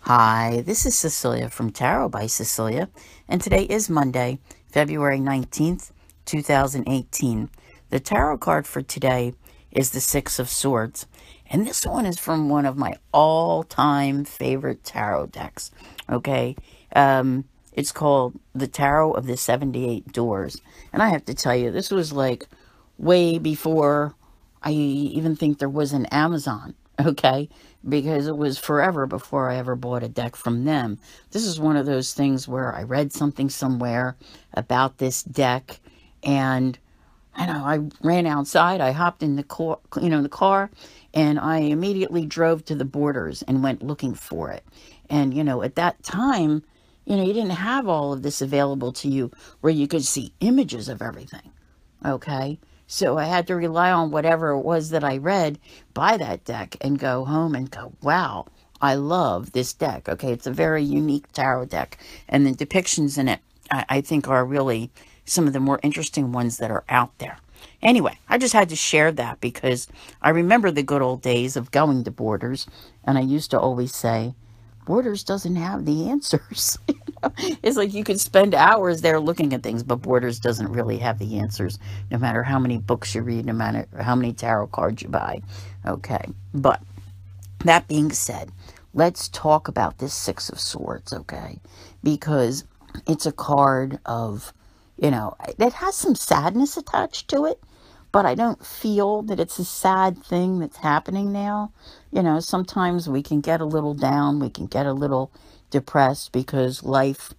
Hi, this is Cecilia from Tarot by Cecilia, and today is Monday, February 19th, 2018. The tarot card for today is the Six of Swords, and this one is from one of my all-time favorite tarot decks, okay? It's called the Tarot of the 78 Doors, and I have to tell you, this was like way before I even think there was an Amazon, okay? Because it was forever before I ever bought a deck from them. This is one of those things where I read something somewhere about this deck, and I ran outside. I hopped in the car, and I immediately drove to the Borders and went looking for it. And at that time, you didn't have all of this available to you where you could see images of everything. Okay. So I had to rely on whatever it was that I read, buy that deck, and go home and go, wow, I love this deck. Okay, it's a very unique tarot deck. And the depictions in it, I think, are really some of the more interesting ones that are out there. Anyway, I just had to share that because I remember the good old days of going to Borders, and I used to always say, Borders doesn't have the answers. It's like you could spend hours there looking at things, but Borders doesn't really have the answers, no matter how many books you read, no matter how many tarot cards you buy. Okay, but that being said, let's talk about this Six of Swords, okay? Because it's a card of, it has some sadness attached to it, but I don't feel that it's a sad thing that's happening now. Sometimes we can get a little down, we can get a little depressed because life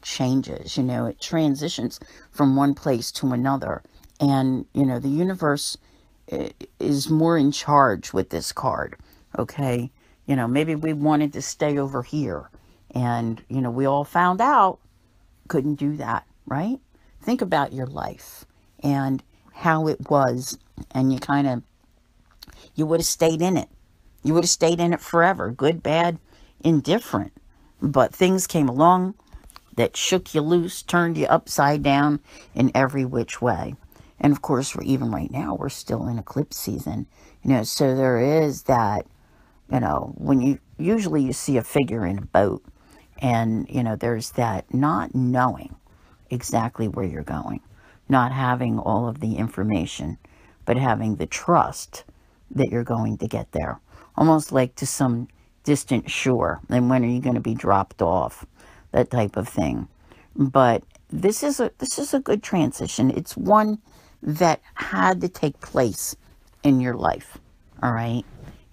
changes, it transitions from one place to another. And, the universe is more in charge with this card, okay? Maybe we wanted to stay over here and, we all found out couldn't do that, right? Think about your life and how it was, and you would have stayed in it. You would have stayed in it forever, good, bad, indifferent. But things came along that shook you loose, turned you upside down in every which way. And of course, even right now, we're still in eclipse season, so there is that, when you see a figure in a boat, and, there's that not knowing exactly where you're going, not having all of the information, but having the trust that you're going to get there, almost like to some distant shore. And when are you going to be dropped off? That type of thing. But this is a good transition. It's one that had to take place in your life, all right,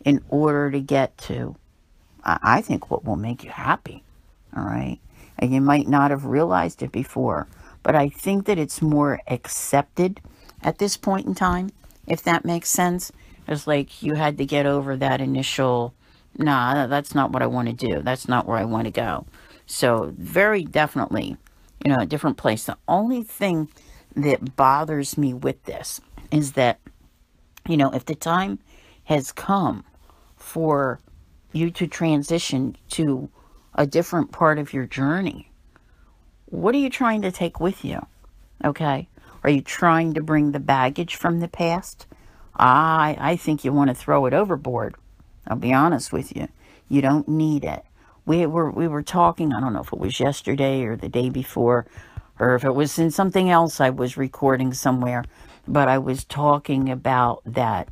in order to get to, I think, what will make you happy, all right? And you might not have realized it before, but I think that it's more accepted at this point in time, if that makes sense. It's like you had to get over that initial, nah, that's not what I want to do. That's not where I want to go. So very definitely, a different place. The only thing that bothers me with this is that, if the time has come for you to transition to a different part of your journey, what are you trying to take with you? Okay? Are you trying to bring the baggage from the past? I think you want to throw it overboard. I'll be honest with you. You don't need it. We were talking, I don't know if it was yesterday or the day before, or if it was in something else I was recording somewhere, but I was talking about that,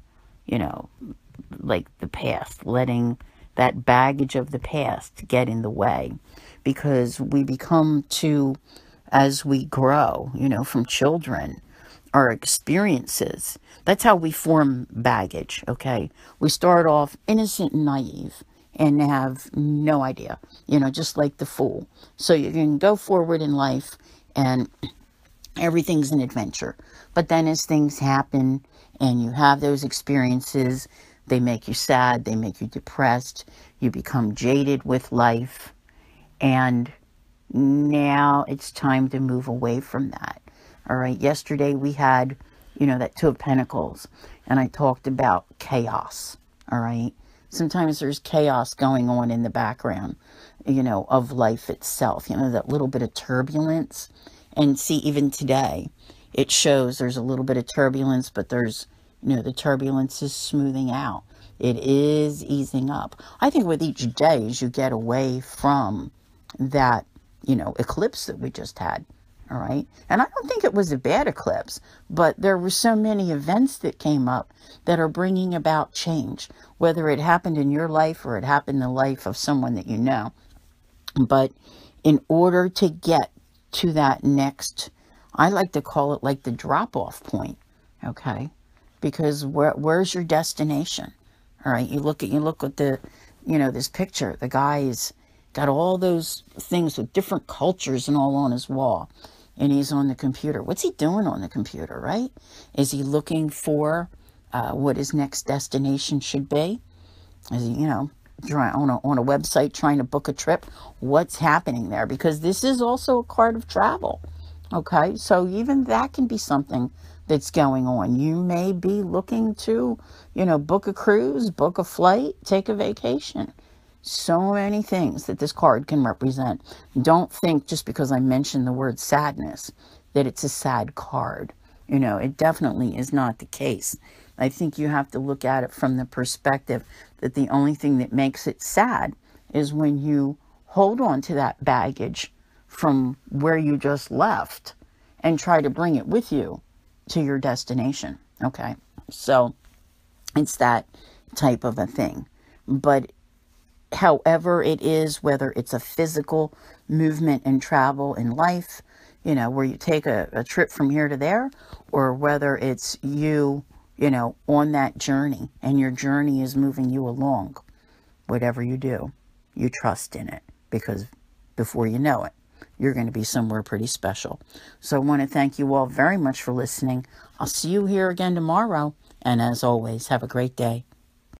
like the past, letting that baggage of the past get in the way, because we become too, as we grow, from children, our experiences, that's how we form baggage, okay? We start off innocent and naive and have no idea, just like the fool. So you can go forward in life and everything's an adventure. But then as things happen and you have those experiences, they make you sad, they make you depressed, you become jaded with life, and now it's time to move away from that. All right, yesterday we had, that Two of Pentacles, and I talked about chaos, all right? Sometimes there's chaos going on in the background, of life itself, that little bit of turbulence. And see, even today, it shows there's a little bit of turbulence, but there's, the turbulence is smoothing out. it is easing up. I think with each day as you get away from that, eclipse that we just had. All right. And I don't think it was a bad eclipse, but there were so many events that came up that are bringing about change, whether it happened in your life or it happened in the life of someone that you know. But in order to get to that next, I like to call it like the drop-off point. Okay. Because where's your destination? All right. You look at the, this picture. The guy's got all those things with different cultures and all on his wall. And he's on the computer. What's he doing on the computer, right? Is he looking for what his next destination should be? Is he, on a website trying to book a trip? What's happening there? Because this is also a card of travel. Okay, so even that can be something that's going on. You may be looking to, book a cruise, book a flight, take a vacation. So many things that this card can represent. Don't think just because I mentioned the word sadness that it's a sad card. It definitely is not the case. I think you have to look at it from the perspective that the only thing that makes it sad is when you hold on to that baggage from where you just left and try to bring it with you to your destination. Okay, so it's that type of a thing. But however it is, whether it's a physical movement and travel in life, where you take a trip from here to there, or whether it's you, on that journey and your journey is moving you along, whatever you do, you trust in it, because before you know it, you're going to be somewhere pretty special. So I want to thank you all very much for listening. I'll see you here again tomorrow. And as always, have a great day.